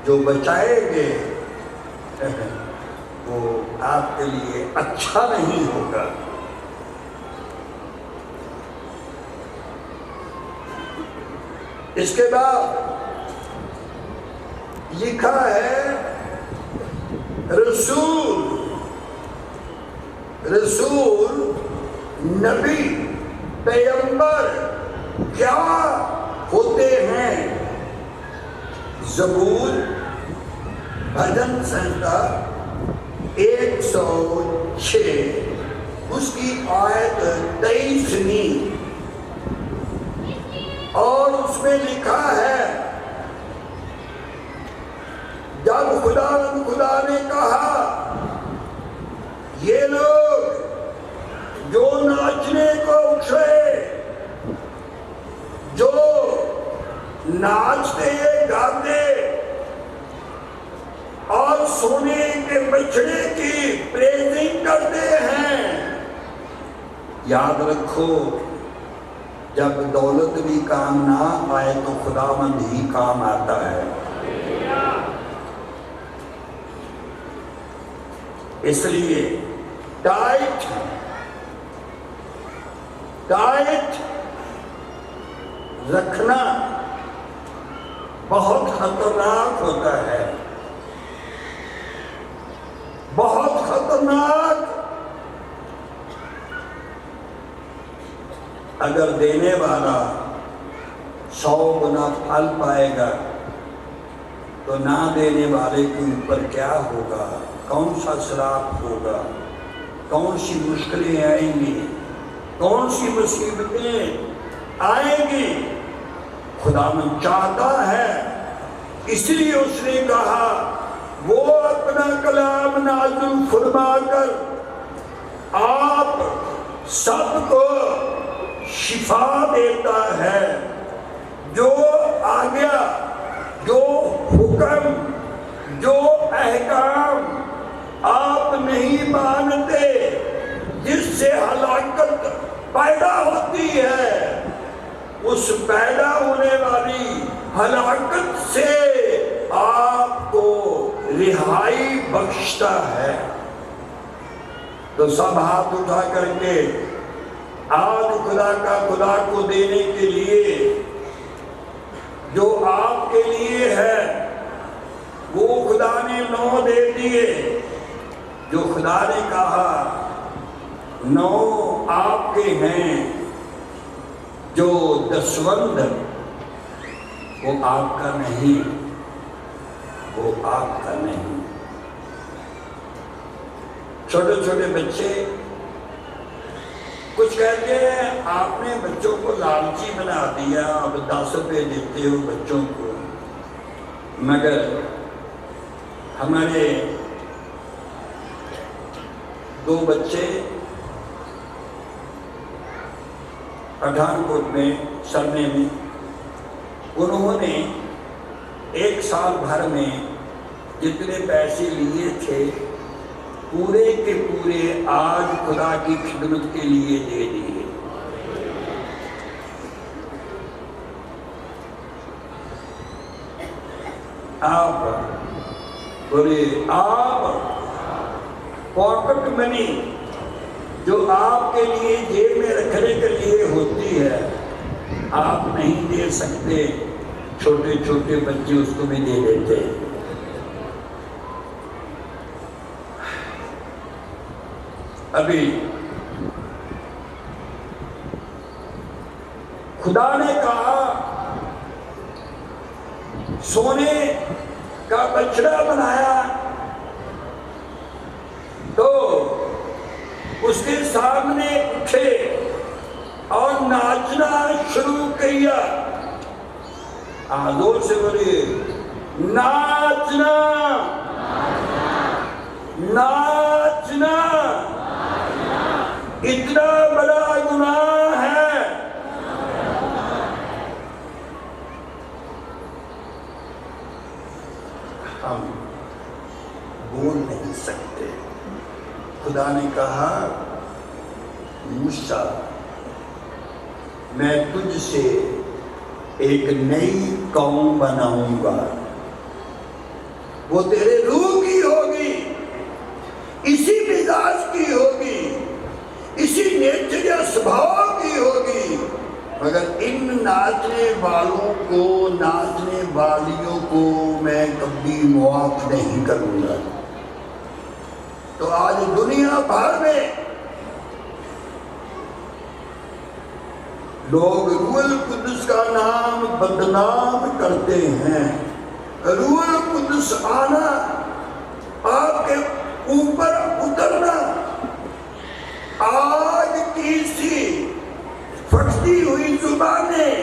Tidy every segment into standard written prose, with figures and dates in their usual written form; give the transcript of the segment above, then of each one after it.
جو بچائیں گے وہ آپ کے لیے اچھا نہیں ہوگا۔ اس کے بعد لکھا ہے رسول نبی پیغمبر کیا ہوتے ہیں؟ زبور بھجن سنہتا 106 اس کی آیت 23 اور اس میں لکھا ہے جب خدا نے کہا یہ لوگ جو ناچنے کو اٹھے، جو ناچتے گاتے اور سونے کے بچڑے کی پریزنگ کرتے ہیں، یاد رکھو جب دولت بھی کام نہ آئے تو خداوند ہی کام آتا ہے۔ اس لیے ٹائٹ رکھنا بہت خطرناک ہوتا ہے، بہت خطرناک۔ اگر دینے والا 100 گنا پھل پائے گا تو نہ دینے والے کے اوپر کیا ہوگا؟ کون سا سراپ ہوگا؟ کون سی مشکلیں آئیں گی؟ کون سی مصیبتیں آئیں گی؟ خداوند چاہتا ہے، اس لیے اس نے کہا وہ اپنا کلام نازل فرما کر آپ سب کو شفا دیتا ہے۔ جو آگیا، جو حکم، جو احکام آپ نہیں مانتے، جس سے ہلاکت پیدا ہوتی ہے، اس پیدا ہونے والی ہلاکت سے آپ کو رہائی بخشتا ہے۔ تو سب ہاتھ اٹھا کر کے آج خدا کو دینے کے لیے جو آپ کے لیے ہے وہ خدا نے 9 دے دیے۔ جو خدا نے کہا 9 آپ کے ہیں، جو دسوند وہ آپ کا نہیں، وہ آپ کا نہیں۔ چھوٹے چھوٹے بچے کچھ کہتے ہیں آپ نے بچوں کو لالچی بنا دیا، اب 10 روپے دیتے ہو بچوں کو، مگر ہمارے 2 بچے پٹھانکوٹ میں سرنے میں، انہوں نے 1 سال بھر میں جتنے پیسے لیے تھے پورے کے پورے آج خدا کی خدمت کے لیے دے دیے۔ آپ پاکٹ منی جو آپ کے لیے جیب میں رکھنے کے لیے ہوتی ہے آپ نہیں دے سکتے، چھوٹے چھوٹے بچے اس کو بھی دے دیتے۔ ابھی خدا نے کہا سونے کا بچڑا بنایا تو اس کے سامنے اٹھے اور ناچنا شروع کیا۔ زور سے بولے ناچنا، ناچنا اتنا بڑا گناہ ہے۔ ہم بول نہیں سکتے۔ خدا نے کہا موسیٰ میں تجھ سے ایک نئی قوم بناؤں گا، وہ تیرے روح کی ہوگی، اسی مزاج کی ہوگی، اسی نیچر یا سبھاؤ کی ہوگی، مگر ان ناچنے والوں کو، ناچنے والیوں کو میں کبھی معاف نہیں کروں گا۔ تو آج دنیا بھر میں لوگ روح القدس کا نام بدنام کرتے ہیں۔ روح القدس آنا، آپ کے اوپر اترنا، آج کی سی پھٹتی ہوئی زبانیں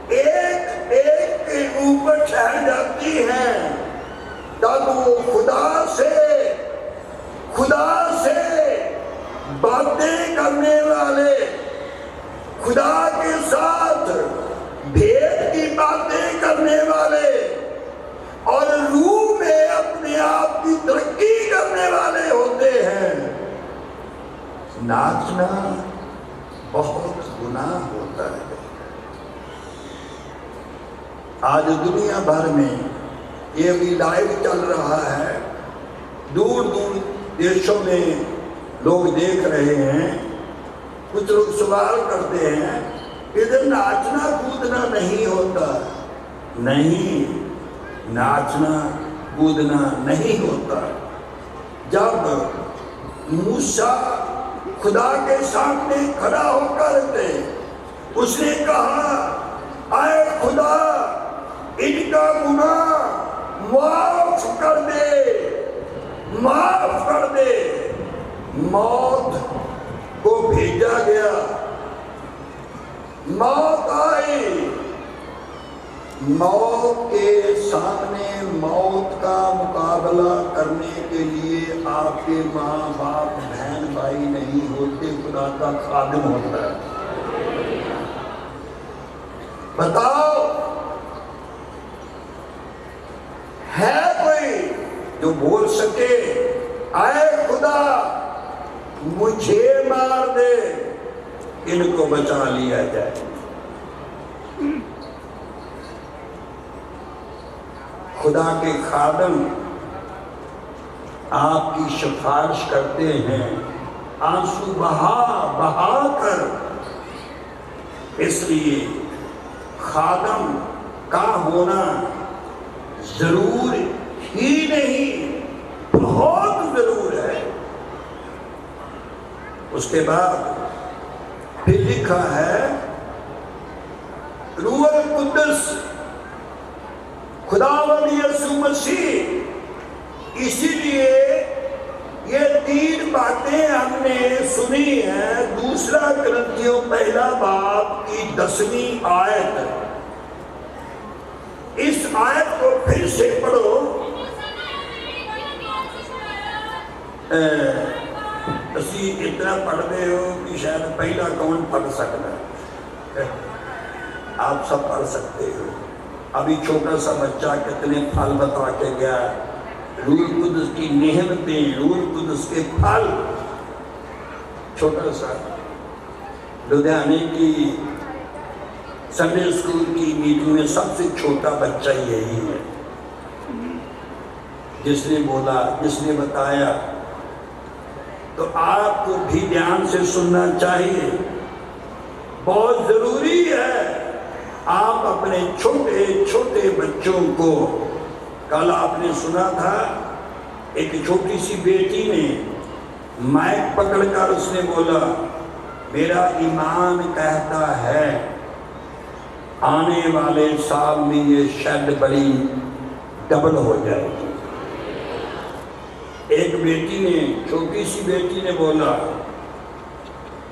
ایک ایک کے اوپر ٹھہر جاتی ہیں، تب وہ خدا سے باتیں کرنے والے، خدا کے ساتھ بھید کی باتیں کرنے والے اور روح میں اپنے آپ کی ترقی کرنے والے ہوتے ہیں۔ ناچنا بہت گناہ ہوتا ہے۔ آج دنیا بھر میں یہ بھی لائیو چل رہا ہے، دور دور دیشوں میں لوگ دیکھ رہے ہیں۔ کچھ لوگ سوال کرتے ہیں ادھر ناچنا کودنا نہیں ہوتا۔ نہیں، ناچنا کودنا نہیں ہوتا۔ جب موسیٰ خدا کے سامنے کھڑا ہو کر کے اس نے کہا اے خدا ان کا گناہ معاف کر دے، معاف کر دے، موت کو بھیجا گیا، موت آئی۔ موت کے سامنے موت کا مقابلہ کرنے کے لیے آپ کے ماں باپ بہن بھائی نہیں ہوتے، خدا کا خادم ہوتا ہے۔ بتاؤ ہے کوئی جو بول سکے اے خدا مجھے مار دے، ان کو بچا لیا جائے؟ خدا کے خادم آپ کی سفارش کرتے ہیں آنسو بہا کر، اس لیے خادم کا ہونا ضرور ہی نہیں، بہت ضرور ہے۔ اس کے بعد پھر لکھا ہے روح القدس خداوند یسوع مسیح۔ اسی لیے یہ تین باتیں ہم نے سنی ہیں۔ دوسرا کرنتھیوں پہلا باب کی 10ویں آیت، اس آیت کو پھر سے پڑھو۔ اسی اتنا پڑھ دے ہو کہ شاید پہلا کون پڑھ سکتا ہے؟ آپ سب پڑھ سکتے ہو۔ ابھی چھوٹا سا بچہ کتنے پھل بتا کے گیا، روح القدس کی نعمتیں، روح القدس کے پھل۔ چھوٹا سا لدھیانے کی سنڈے اسکول کی میٹنگ میں سب سے چھوٹا بچہ یہی ہے جس نے بولا، جس نے بتایا۔ تو آپ کو بھی دھیان سے سننا چاہیے، بہت ضروری ہے۔ آپ اپنے چھوٹے چھوٹے بچوں کو، کل آپ نے سنا تھا ایک چھوٹی سی بیٹی نے مائک پکڑ کر اس نے بولا میرا ایمان کہتا ہے آنے والے سال میں یہ شاید بڑی ڈبل ہو جائے گی۔ ایک بیٹی نے، چھوٹی سی بیٹی نے بولا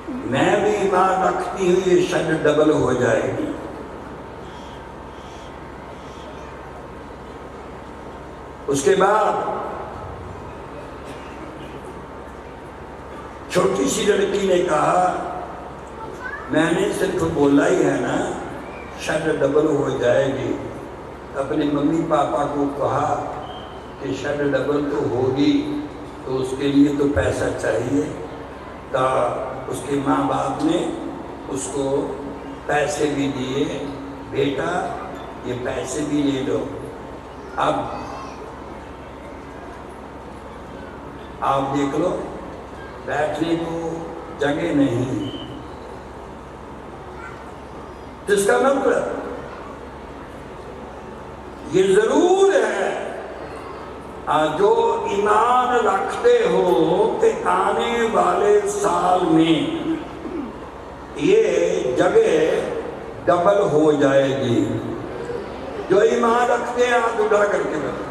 میں بھی ایمان رکھتی ہوں یہ شاید ڈبل ہو جائے گی۔ اس کے بعد چھوٹی سی لڑکی نے کہا میں نے صرف بولا ہی ہے نا شاید ڈبل ہو جائے گی۔ اپنے ممی پاپا کو کہا کہ شاید ڈبل تو ہوگی، تو اس کے لیے تو پیسہ چاہیے۔ تو اس کے ماں باپ نے اس کو پیسے بھی دیے، بیٹا یہ پیسے بھی لے لو۔ اب آپ دیکھ لو بیٹھنے کو جگہ نہیں. جس کا مطلب یہ ضرور ہے جو ایمان رکھتے ہو کہ آنے والے سال میں یہ جگہ ڈبل ہو جائے گی. جو ایمان رکھتے ہیں ہاتھ اٹھا کر کے بتائیں.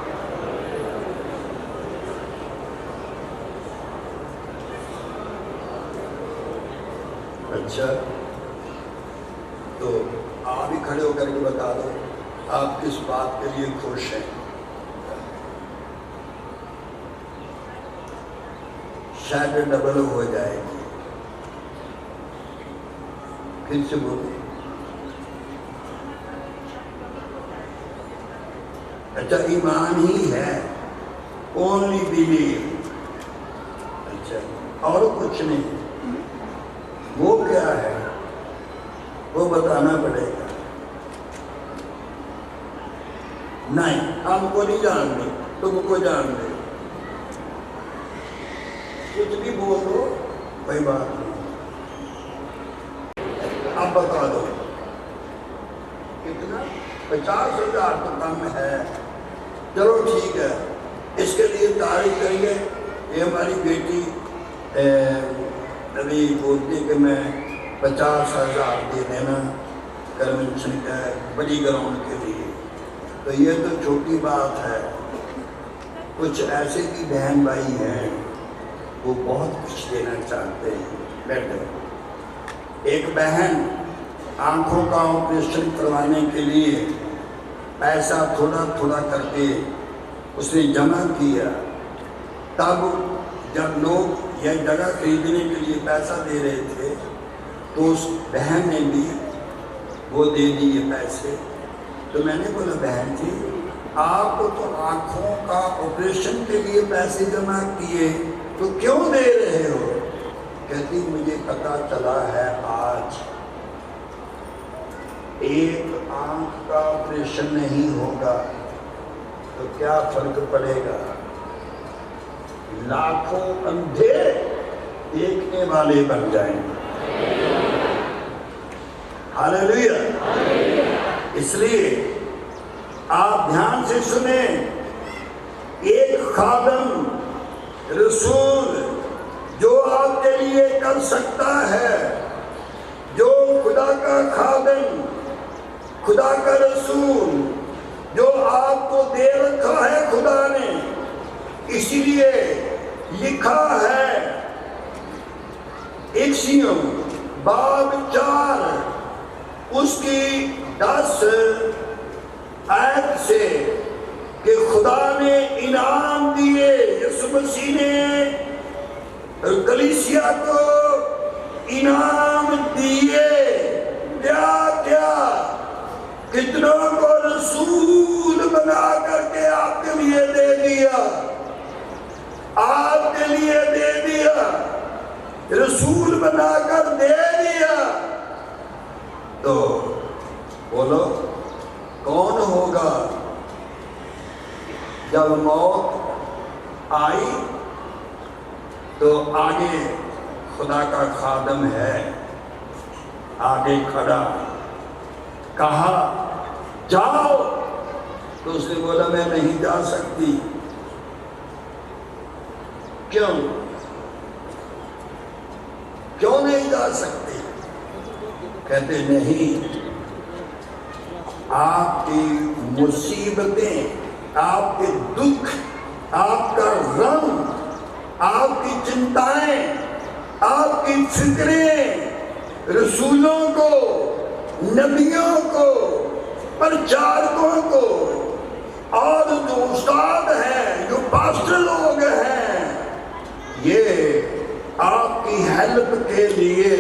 اچھا تو آپ ہی کھڑے ہو کر کے بتا دو آپ کس بات کے لیے خوش ہیں. شاید ڈبل ہو جائے گی. پھر سے بولو. اچھا ایمان ہی ہے, اونلی بلیو. اچھا اور کچھ نہیں. وہ کیا ہے وہ بتانا پڑے گا. نہیں ہم کو نہیں جان دے, تم کو جان دے. کچھ بھی بول دو کوئی بات نہیں. اب بتا دو کتنا. 50,000 تو کم ہے. چلو ٹھیک ہے, اس کے لیے تعریف کریے. یہ ہماری بیٹی ابھی بولتی کہ میں 50,000 دے دینا کنونشن کا بڑی گراؤنڈ کے لیے. تو یہ تو چھوٹی بات ہے. کچھ ایسے بھی بہن بھائی ہیں وہ بہت کچھ دینا چاہتے ہیں. بیٹھے ایک بہن آنکھوں کا آپریشن کروانے کے لیے پیسہ تھوڑا تھوڑا کر کے اس نے جمع کیا. تب جب لوگ یہ جگہ خریدنے کے لیے پیسہ دے رہے تھے تو اس بہن نے بھی وہ دے دیے پیسے. تو میں نے بولا بہن جی آپ تو آنکھوں کا آپریشن کے لیے پیسے جمع کیے تو کیوں دے رہے ہو؟ کہتی مجھے پتا چلا ہے آج ایک آنکھ کا آپریشن نہیں ہوگا تو کیا فرق پڑے گا. لاکھوں اندھے دیکھنے والے بن جائیں گے. ہاللیلویا. اس لیے آپ دھیان سے سنیں. ایک خادم رسول جو آپ کے لیے کر سکتا ہے, جو خدا کا خادم, خدا کا رسول جو آپ کو دے رکھا ہے خدا نے. اسی لیے لکھا ہے افسیوں باب 4 اس کی 10 آیت سے کہ خدا نے انعام دیے. یسوع مسیح نے کلیسیا کو انعام دیے. کیا کیا کتنوں کو رسول بنا کر کے آپ کے لیے دے دیا. آپ کے لیے دے دیا, رسول بنا کر دے دیا. تو بولو کون ہوگا جب موت آئی تو آگے خدا کا خادم ہے, آگے کھڑا, کہا جاؤ تو اس نے بولا میں نہیں جا سکتی. کیوں نہیں جا سکتے؟ کہتے نہیں, آپ کی مصیبتیں, آپ کے دکھ, آپ کا غم, آپ کی چنتائیں, آپ کی فکریں رسولوں کو, نبیوں کو, پرچارکوں کو اور جو استاد ہیں, جو پاسٹر لوگ ہیں, یہ آپ کی ہیلپ کے لیے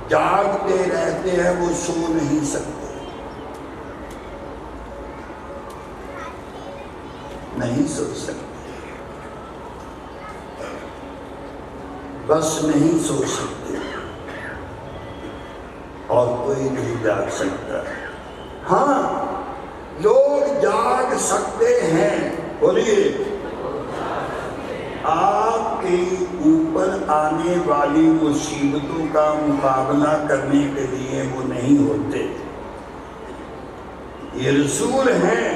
جاگتے رہتے ہیں. وہ سو نہیں سکتے, نہیں سو سکتے, بس نہیں سو سکتے اور کوئی نہیں جاگ سکتا. ہاں لوگ جاگ سکتے ہیں. بولیے آپ کے اوپر آنے والی مصیبتوں کا مقابلہ کرنے کے لیے وہ نہیں ہوتے۔ یہ رسول ہیں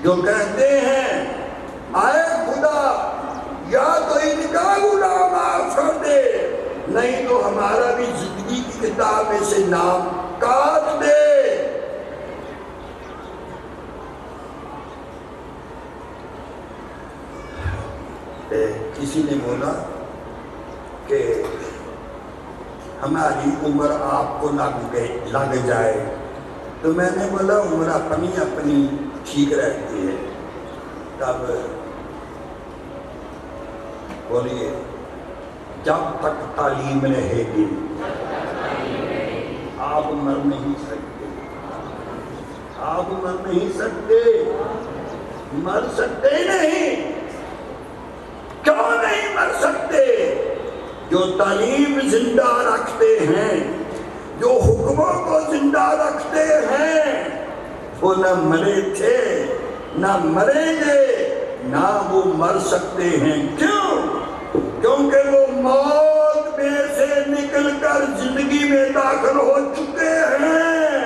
جو کہتے ہیں آئے خدا یا تو ان کا گناہ معاف کر دے، نہیں تو ہمارا بھی زندگی کی کتاب میں سے نام کاٹ دے۔ کسی نے بولا کہ ہماری عمر آپ کو لگ جائے، تو میں نے بولا عمر اپنی ٹھیک رہتی ہے۔ تب بولیے جب تک تعلیم رہے گی آپ مر نہیں سکتے، آپ مر نہیں سکتے، مر سکتے نہیں۔ کیوں نہیں مر سکتے؟ جو تعلیم زندہ رکھتے ہیں، جو حکموں کو زندہ رکھتے ہیں، وہ نہ مرے تھے نہ مریں گے نہ وہ مر سکتے ہیں۔ کیوں؟ کیونکہ وہ موت میں سے نکل کر زندگی میں داخل ہو چکے ہیں۔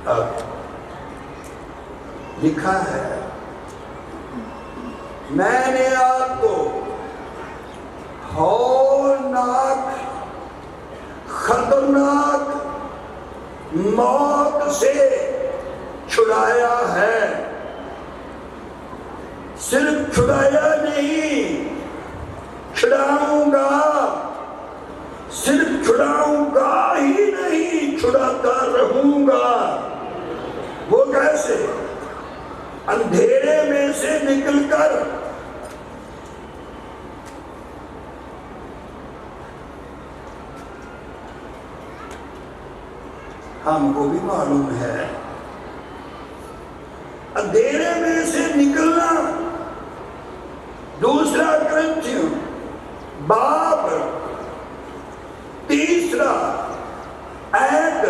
اب لکھا ہے میں نے آپ کو ہولناک خطرناک موت سے چھڑایا ہے۔ صرف چھڑایا نہیں، چھڑاؤں گا، صرف چھڑاؤں گا ہی نہیں، چھڑاتا رہوں گا۔ وہ کیسے؟ اندھیرے میں سے نکل کر ہم کو بھی معلوم ہے اندھیرے میں سے نکلنا۔ دوسرا کرنتھیوں باب 3 آیت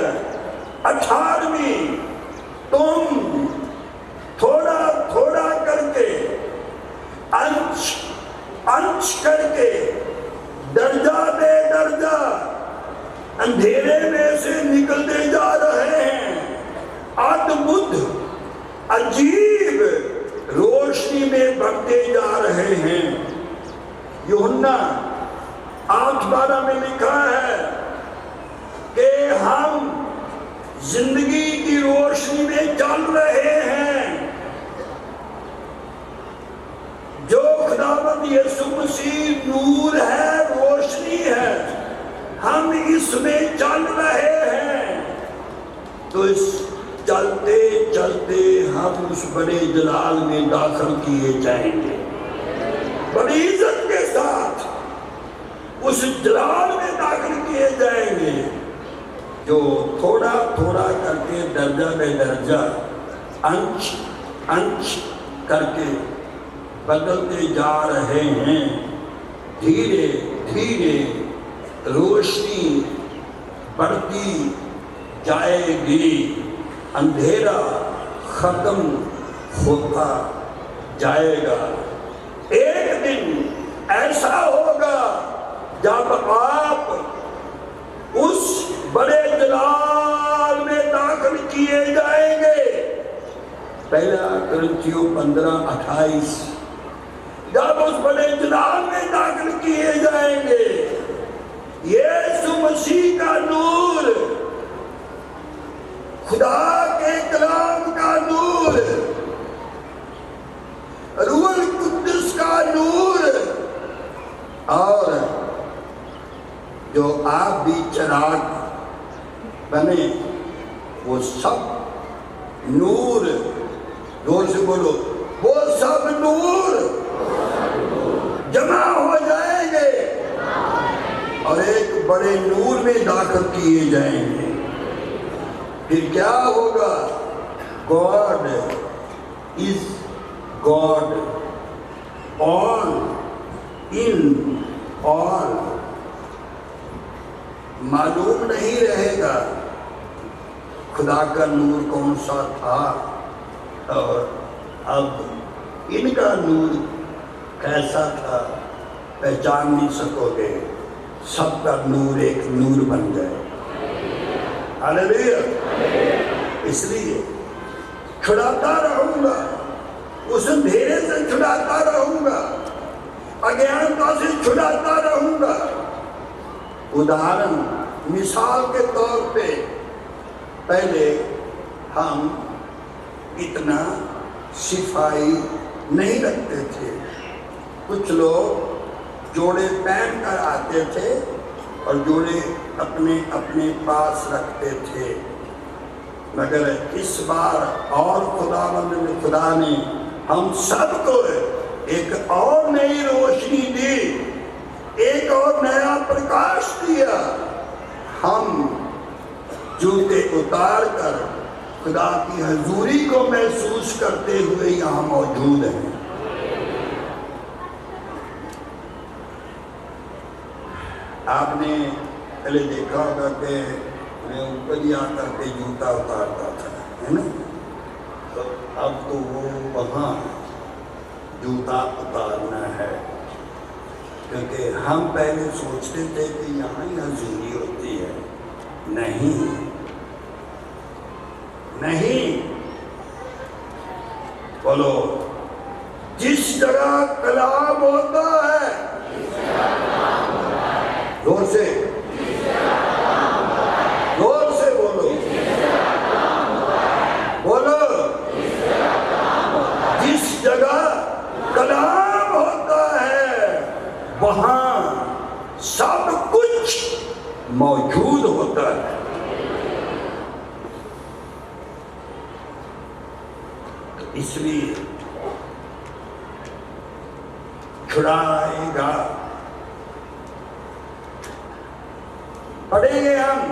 18، تم تھوڑا تھوڑا کر کے انچ کر کے درجہ بے درجہ اندھیرے میں سے نکلتے جا رہے ہیں، ادبھت عجیب روشنی میں بڑھتے جا رہے ہیں۔ یوحنا 8:12 میں لکھا ہے کہ ہم زندگی کی روشنی میں چل رہے ہیں۔ جو خداوند یسوع مسیح نور ہے، روشنی ہے، ہم اس میں چل رہے ہیں، تو اس چلتے چلتے ہم اس بڑے جلال میں داخل کیے جائیں گے، بڑی عزت کے ساتھ اس جلال میں داخل کیے جائیں گے۔ جو تھوڑا تھوڑا کر کے درجہ بے درجہ انچ کر کے بدلتے جا رہے ہیں، دھیرے دھیرے روشنی بڑھتی جائے گی، اندھیرا ختم ہوتا جائے گا۔ ایک دن ایسا ہوگا جب آپ اس بڑے جلال میں داخل کیے جائیں گے۔ پہلا کرنتھیوں 15:28، جب اس بڑے جلال میں داخل کیے جائیں گے، یسوع مسیح کا نور، خدا کے کلام کا نور، روح القدس کا نور، اور جو آپ بھی چراغ بنے، وہ سب نور، زور سے بولو، وہ سب نور جمع ہو جائیں گے اور ایک بڑے نور میں داخل کیے جائیں گے۔ پھر کیا ہوگا؟ God is God, all in all۔ معلوم نہیں رہے گا خدا کا نور کون سا تھا، اور اب ان کا نور کیسا تھا پہچان نہیں سکو گے، سب کا نور ایک نور بن جائے۔ ہاللیلویا۔ اس لیے چھڑاتا رہوں گا، اس اندھیرے سے چھڑاتا رہوں گا، اگیانتا سے چھڑاتا رہوں گا۔ ادھارن مثال کے طور پہ پہلے ہم اتنا صفائی نہیں رکھتے تھے، کچھ لوگ جوڑے پہن کر آتے تھے اور جوڑے اپنے اپنے پاس رکھتے تھے، مگر اس بار اور خدا نے ہم سب کو ایک اور نئی روشنی دی، ایک اور نیا پرکاش دیا۔ ہم جوتے اتار کر خدا کی حضوری کو محسوس کرتے ہوئے یہاں موجود ہیں۔ آپ نے پہلے دیکھا ہوگا کہ میں اوپر ہی آ کر کے جوتا اتارتا تھا، ہے نا؟ تو اب تو وہ وہاں جوتا اتارنا ہے، کیونکہ ہم پہلے سوچتے تھے کہ یہاں ہی حضوری ہوتی ہے۔ نہیں نہیں، بولو، جس جگہ کلام ہوتا ہے، زور سے زور سے بولو، بولو، جس جگہ کلام ہوتا ہے وہاں سب کچھ موجود ہوتا ہے۔ اس لیے چھڑائے گا، پڑھیں گے ہم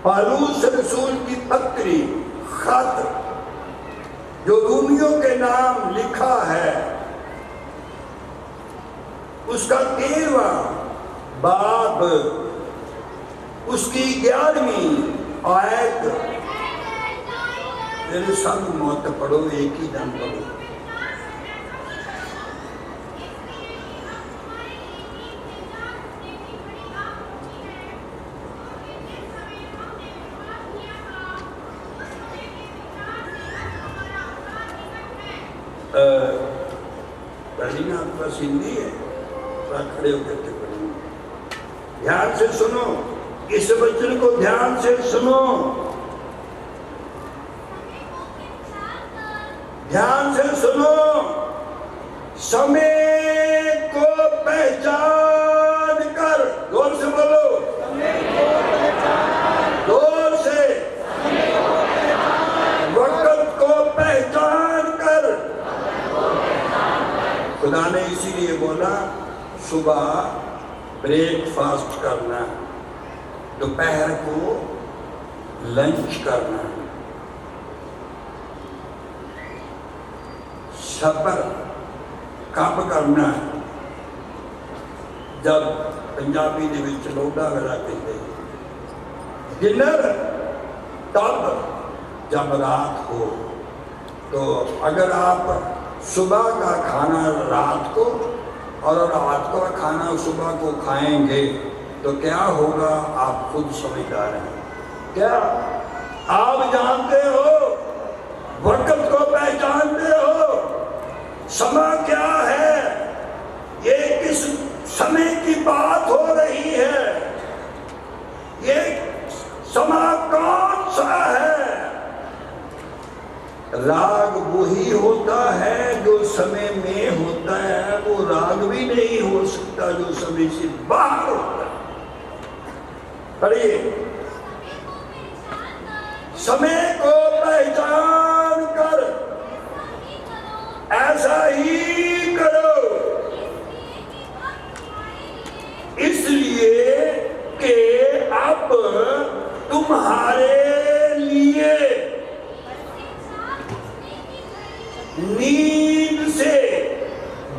پالوس رسول کی پتری خط جو رومیوں کے نام لکھا ہے، اس کا 13واں باب، اس کی 11ویں آیت۔ میرے ساتھ موت پڑھو، ایک ہی دم پڑھو۔ پڑھیں آپ کا ہندی ہے، کھڑے ہو کر کے پڑھیں، دھیان سے سنو، اس وچن کو دھیان سے سنو، دھیان سے سنو۔ سمے کو پہچان کر، زور سے بولو، زور سے، وقت کو پہچان کر۔ خدا نے اسی لیے بولا صبح بریک فاسٹ کرنا، دوپہر کو لنچ کرنا، سفر کب کرنا ہے؟ جب پنجابی دے وچ لوڈا ویلا کہتے ہیں، ڈنر تب جب رات ہو۔ تو اگر آپ صبح کا کھانا رات کو اور رات کا کھانا صبح کو کھائیں گے تو کیا ہوگا آپ خود سمجھدار ہیں۔ کیا آپ جانتے ہو؟ وقت کو پہچانتے ہو؟ سما کیا ہے؟ یہ کس سمے کی بات ہو رہی ہے؟ یہ سما کون سا ہے؟ راگ وہی ہوتا ہے جو سمے میں ہوتا ہے، وہ راگ بھی نہیں ہو سکتا جو سمے سے باہر ہوتا ہے۔ پڑھیے، سمے کو پہچان کر ایسا ہی کرو، اس لیے کہ اب تمہارے لیے نیند سے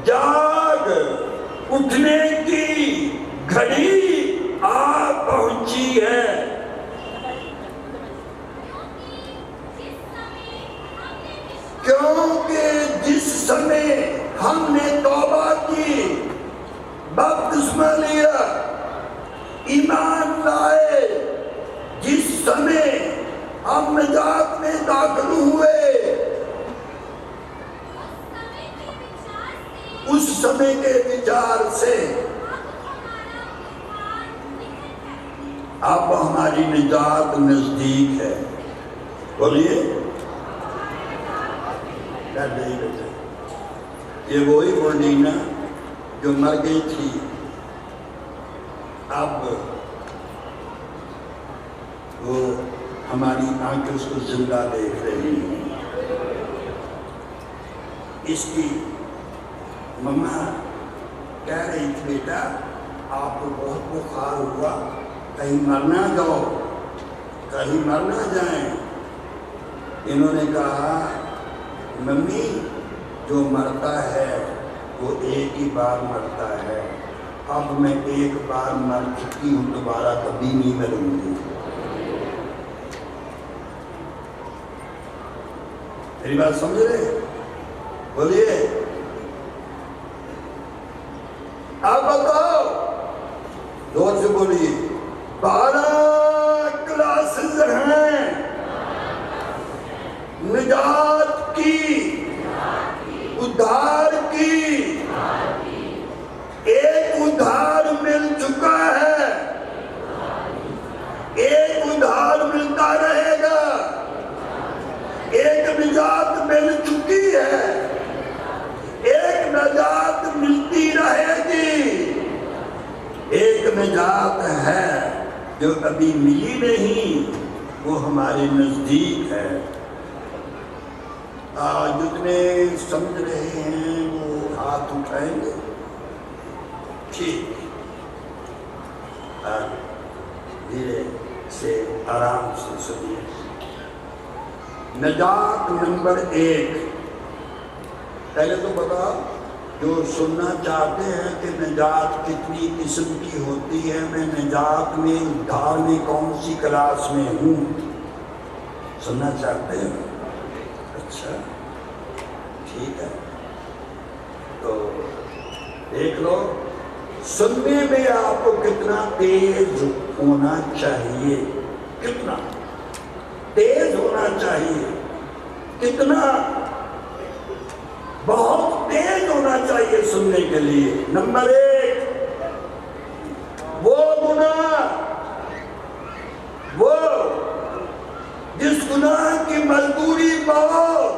جاگ اٹھنے کی گھڑی آ پہنچی ہے۔ نجات میں داخل ہوئے، اس سمے کے وچار سے اب ہماری نجات نزدیک ہے۔ بولیے، یہ وہی بولی نا جو مر گئی تھی، اب وہ ہماری آنکھیں اس کو زندہ دیکھ رہی ہیں۔ اس کی مما کہہ رہی تھی بیٹا آپ کو بہت بخار ہوا، کہیں مر نہ جاؤ، کہیں مر نہ جائیں۔ انہوں نے کہا ممی جو مرتا ہے وہ ایک ہی بار مرتا ہے، اب میں ایک بار مر چکی ہوں، دوبارہ کبھی نہیں مروں گی۔ میری بات سمجھ رہے؟ بولیے آپ بتاؤ، زور سے بولیے۔ 12 کلاسز ہیں نجات کی، ادھار کی، ایک ادھار مل چکا ہے، ایک ادھار ملتا رہے گا، ایک نجات مل چکی ہے، ایک نجات ملتی رہے گی، ایک نجات ہے جو ابھی ملی نہیں، وہ ہمارے نزدیک ہے۔ جتنے سمجھ رہے ہیں وہ ہاتھ اٹھائیں گے؟ ٹھیک، دھیرے سے آرام سے سنیے۔ نجات نمبر 1، پہلے تو بتا جو سننا چاہتے ہیں کہ نجات کتنی قسم کی ہوتی ہے، میں نجات میں ادھار میں کون سی کلاس میں ہوں، سننا چاہتے ہیں؟ اچھا ٹھیک ہے، تو دیکھ لو سننے میں آپ کو کتنا تیز ہونا چاہیے، کتنا تیز ہونا چاہیے، کتنا بہت تیز ہونا چاہیے سننے کے لیے۔ نمبر 1، وہ گناہ، وہ جس گناہ کی مزدوری موت،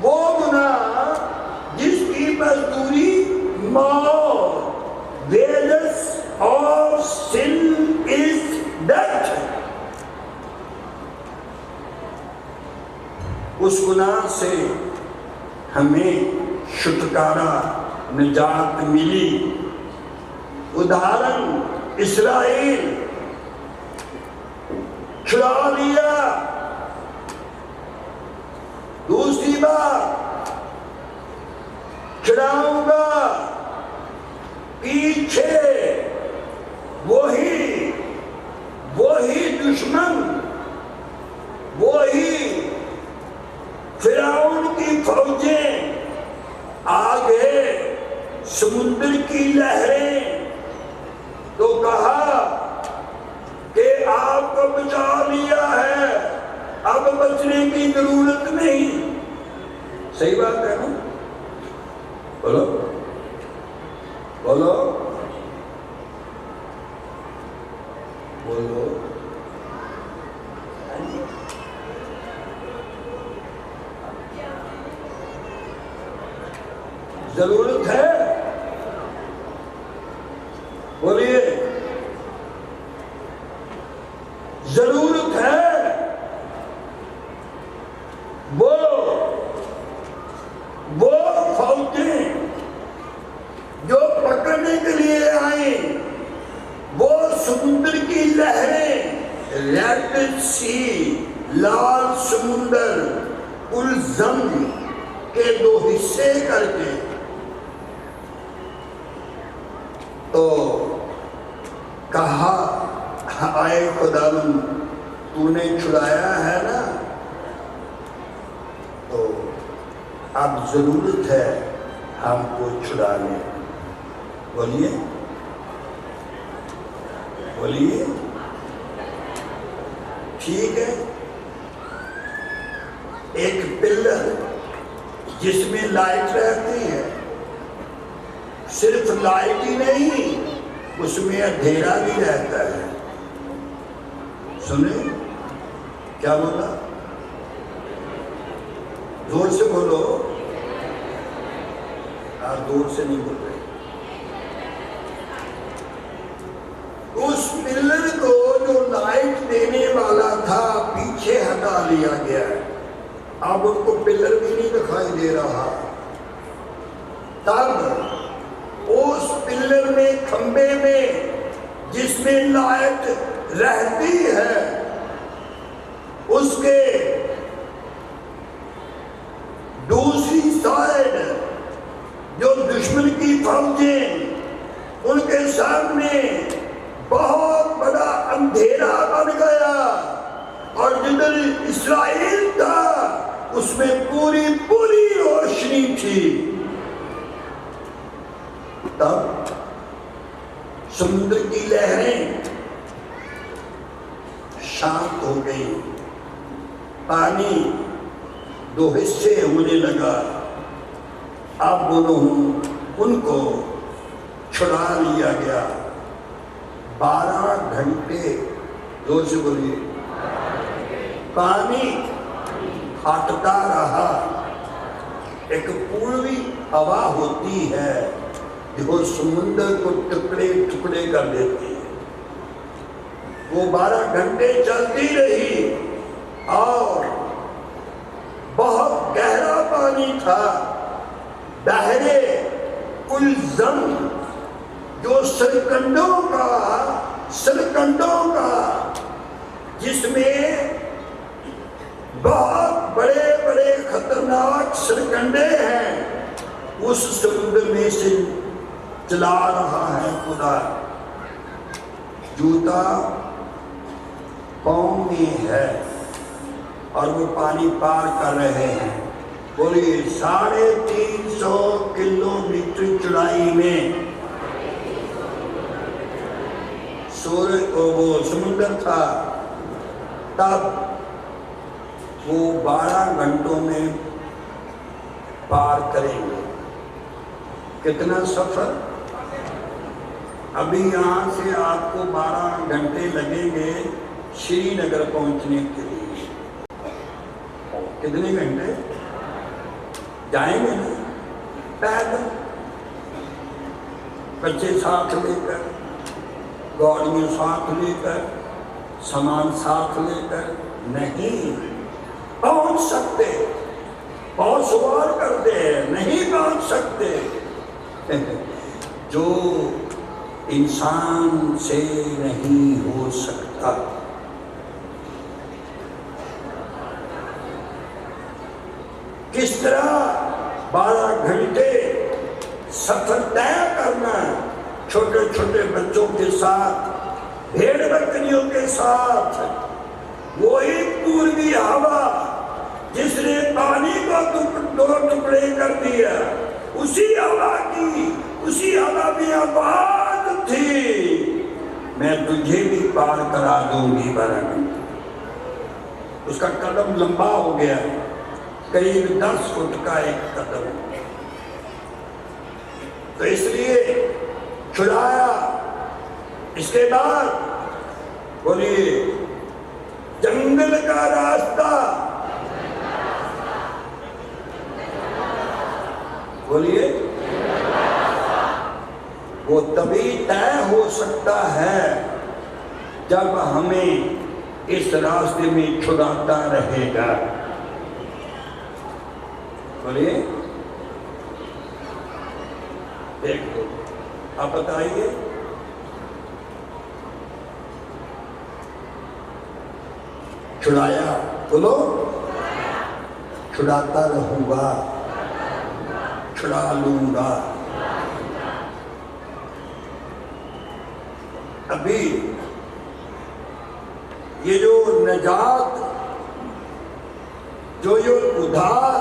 وہ گناہ جس کی مزدوری موت، wages of sin is death، اس گناہ سے ہمیں چھٹکارا، نجات ملی۔ ادھارن اسرائیل چھڑا لیا۔ دوسری بات، چھڑاؤں گا پیچھے وہی دشمن، وہی فرعون کی فوجیں، آگے سمندر کی لہریں، تو کہا کہ آپ کو بچا لیا ہے، اب بچنے کی ضرورت نہیں۔ صحیح بات ہے نا؟ بولو بولو بولو، ضرورت ہے؟ بولیے ضرورت ہے؟ وہ فوجیں جو پکڑنے کے لیے آئیں، وہ سمندر کی لہریں، ریڈ سی، لال سمندر، الزم کے 2 حصے کر کے، تو کہا آئے خداوند تو نے چھڑایا ہے نا، تو اب ضرورت ہے ہم کو چھڑا لیں۔ بولیے بولیے ٹھیک ہے، ایک پلر جس میں لائٹ رہتی ہے، صرف لائٹ ہی نہیں، اس میں اندھیرا بھی رہتا ہے۔ سنیں کیا بولا؟ زور سے بولو، آپ دور سے نہیں بول رہے۔ اس پلر کو جو لائٹ دینے والا تھا پیچھے ہٹا لیا گیا ہے، اب ان کو پلر بھی نہیں دکھائی دے رہا۔ تب اس پلر میں، کھمبے میں جس میں لائٹ رہتی ہے، اس کے دوسری سائڈ جو دشمن کی فوجیں، ان کے سامنے بہت بڑا اندھیرا بن گیا، اور جدھر اسرائیل تھا اس میں پوری روشنی تھی۔ تب سمندر کی لہریں شانت ہو گئی، پانی دو حصے ہونے لگا۔ اب ان کو چھڑا لیا گیا۔ 12 گھنٹے، زور سے بولیے، پانی ہٹتا رہا۔ ایک پوروی ہوا ہوتی ہے جو سمندر کو ٹکڑے ٹکڑے کر دیتی ہے، وہ 12 گھنٹے چلتی رہی، اور بہت گہرا پانی تھا، بحرے الزم، جو سرکنڈوں کا، جس میں بہت بڑے بڑے خطرناک سرکنڈے ہیں، اس سمندر میں سے چلا رہا ہے خدا۔ جوتا پاؤں میں ہے اور وہ پانی پار کر رہے ہیں۔ بولیے 350 کلومیٹر چڑھائی میں وہ سمندر تھا۔ تب وہ 12 گھنٹوں میں پار کریں گے۔ کتنا سفر؟ ابھی یہاں سے آپ کو 12 گھنٹے لگیں گے شری نگر پہنچنے کے لیے۔ کتنے گھنٹے جائیں گے نا پیدل؟ بچے ساتھ لے کر، گاڑیاں ساتھ لے کر، سامان ساتھ لے کر نہیں پہنچ سکتے۔ بہت سوال کرتے ہیں، نہیں پہنچ سکتے۔ جو انسان سے نہیں ہو سکتا، کس طرح 12 گھنٹے سفر طے کرنا، چھوٹے چھوٹے بچوں کے ساتھ، بھیڑ بکریوں کے ساتھ۔ وہی پوروی ہوا جس نے پانی کو 2 ٹکڑے کر دیا، اسی ہوا میں آواز تھی، میں تجھے بھی پار کرا دوں گی 12 گھنٹے۔ اس کا قدم لمبا ہو گیا، قریب 10 فٹ کا ایک قدم، تو اس لیے چھڑایا۔ اس کے بعد بولیے جنگل کا راستہ، بولیے وہ تبھی طے ہو سکتا ہے جب ہمیں اس راستے میں چھڑاتا رہے گا۔ بولیے دیکھو، آپ بتائیے چھڑایا، بولو چھڑاتا رہوں گا، چھڑا لوں گا۔ ابھی یہ جو نجات، جو ادھار،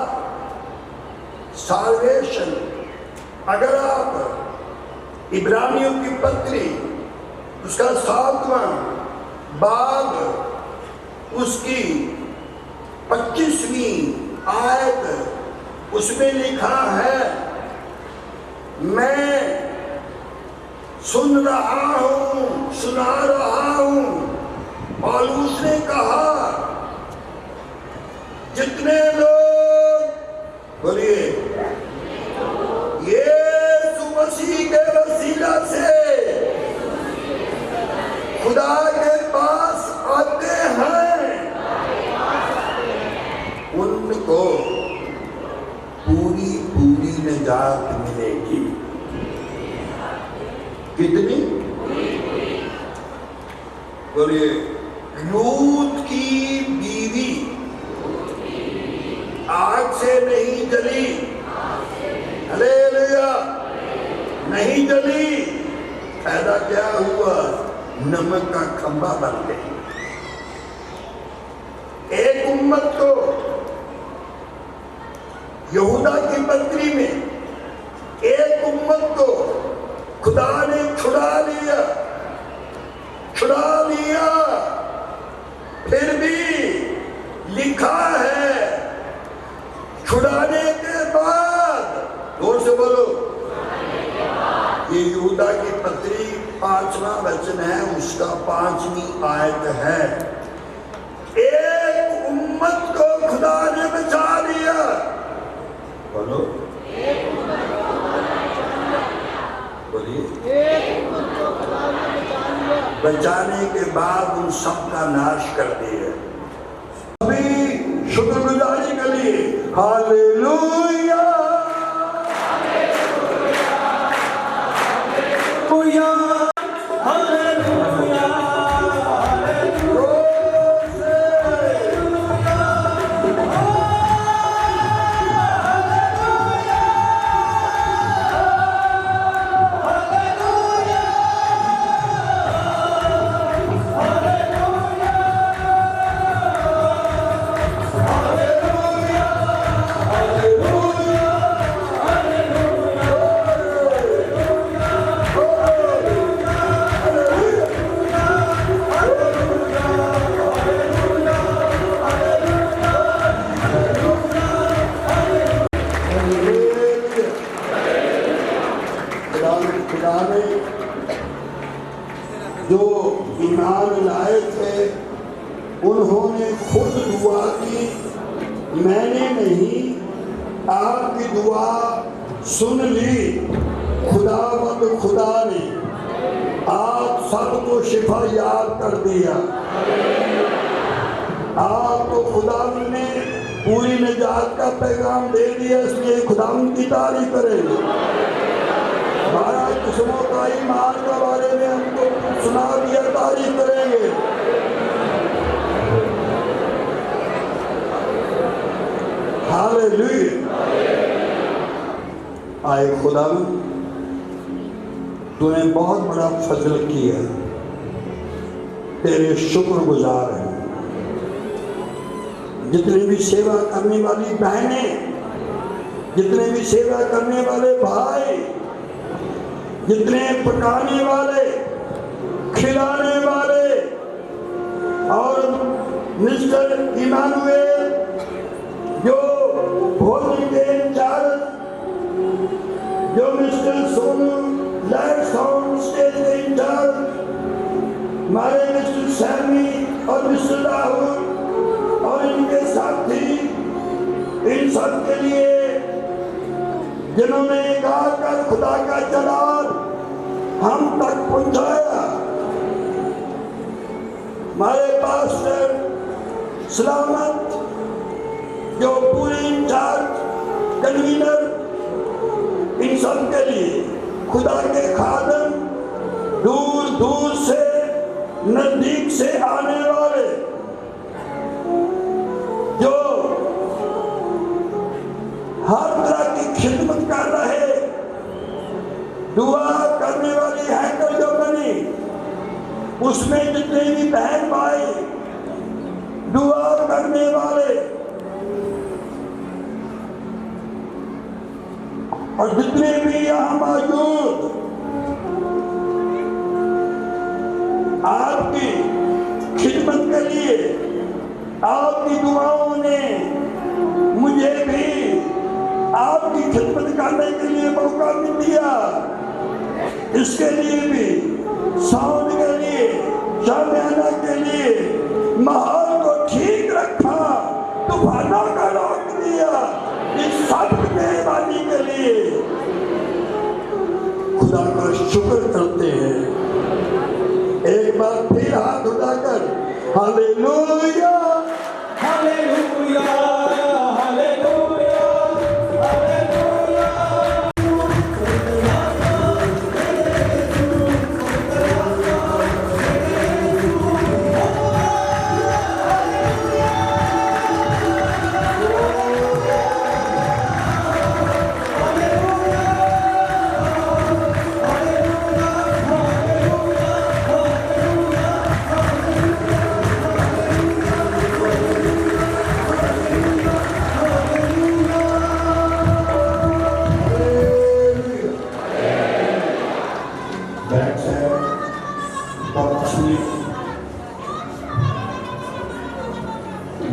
سالویشن، اگر آپ عبرانیوں کی پتری اس کا 7واں باب اس کی 25ویں آیت اس میں لکھا ہے میں سن رہا ہوں، سنا رہا ہوں۔ پالوس نے کہا جتنے لوگ بولیے یسوع مسیح کے وسیلہ سے خدا کے پاس آتے ہیں ان کو پوری نجات ملے گی۔ کتنی؟ بولیے لوط کی بیوی آگ سے نہیں جلی، ہلیلویا، نہیں جلی، فائدہ کیا ہوا؟ نمک کا کھمبا بن گئی۔ ایک امت کو یہودا کی پتری میں ایک امت کو خدا نے چھڑا لیا، پھر بھی لکھا ہے چھڑانے کے بعد، زور سے بولو، یہ یہودا کی پتری 5واں وچن ہے، اس کا 5ویں آیت ہے۔ ایک امت کو خدا نے بچا لیا، بولو بچانے کے بعد ان سب کا ناش کر دیا۔ ابھی شکر گزاری کے لیے ہاللیلویا، جو ایمان لائے تھے انہوں نے خود دعا کی، میں نے نہیں، آپ کی دعا سن لی۔ خدا نے آپ سب کو شفا یاب کر دیا، آپ کو خدا نے پوری نجات کا پیغام دے دیا، اس لیے خدا ان کی تعریف کریں گے۔ 12 قسموں کا ایمان کے بارے میں ہم کو سنا دیا، تعریف کریں گے۔ ہاللیلویا۔ آئے خدا تو نے بہت بڑا فضل کیا، تیرے شکر گزار ہیں۔ جتنے بھی سیوا کرنے والی بہنیں، جتنے بھی سیوا کرنے والے بھائی، جتنے پکانے والے، کھلانے والے، اور مسٹر ایمانویل جو بھوجن کے انچارج، جو mister Sonu light sound stage کے انچارج، ہمارے مسٹر سیمی اور مسٹر راہل اور ان کے ساتھی، ان سب کے لیے جنہوں نے گا کر خدا کا جلال ہم تک پہنچایا، ہمارے پاسٹر سلامت جو پورے انچارج کنوینر، ان سب کے لیے خدا کے خادم، دور دور سے نزدیک سے آنے والے جو ہر طرح کی خدمت کر رہے، دعا کرنے والی ہیکل جو بنی، اس میں جتنے بھی بہن بھائی دعا کرنے والے اور جتنے بھی یہاں موجود، آپ کی خدمت کے لیے آپ کی دعاؤں نے مجھے مجھے بھی آپ کی خدمت کرنے کے لیے موقع مل دیا، اس کے لیے بھی، ساؤنڈ کے لیے، شامیانہ کے لیے، ماحول کو ٹھیک رکھا، طوفانوں کا روک دیا، اس سب مہربانی کے لیے خدا کا شکر کرتے ہیں۔ ایک بار پھر ہاتھ اٹھا کر ہاللیلویا، ہاللیلویا، ہاللیلویا، ہاللیلویا۔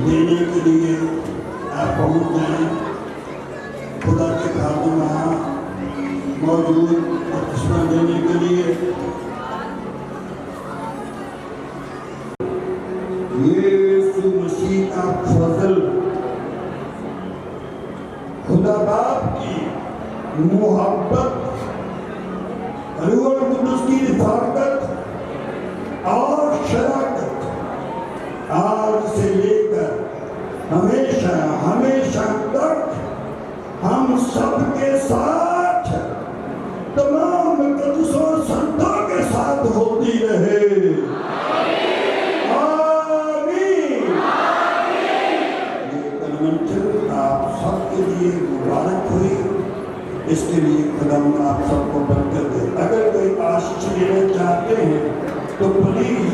دینے کے لیے آپ پہنچ جائیں، خدا کے خادم وہاں موجود بپتسمہ دینے کے لیے۔ یسوع مسیح کا فضل، خدا باپ کی محبت، روح القدس کی رفاقت اور شراکت آج سے لے کر ہمیشہ ہمیشہ تک ہم سب کے ساتھ، تمام مقدسوں سنتوں کے ساتھ ہوتی رہے۔ آمین۔ یہ کنونشن آپ سب کے لیے مبارک ہوئی، اس کے لیے خدا آپ سب کو برکت دے۔ اگر کوئی آشیش لینا چاہتے ہیں تو پلیز